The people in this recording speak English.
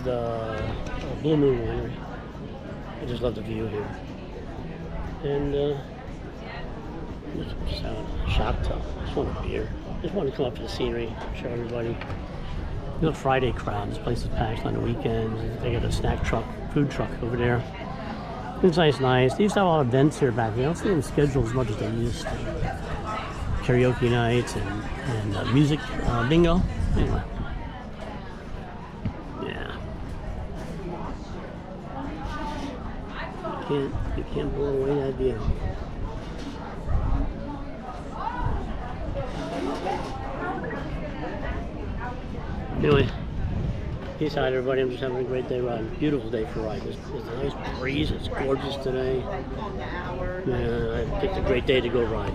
the Blue Moon Winery. I just love the view here. And just having a cocktail. Just want a beer. Just want to come up to the scenery, show everybody. You know, Friday crowd. This place is packed on the weekends. They got a snack truck, food truck over there. It's nice. They used to have a lot of events here back then. I don't see them scheduled as much as they used to. Karaoke nights and music bingo. Anyway. Yeah. You can't blow away that view. Anyway, peace out everybody. I'm just having a great day riding. Beautiful day for riding. There's a nice breeze. It's gorgeous today. Yeah, I picked a great day to go ride.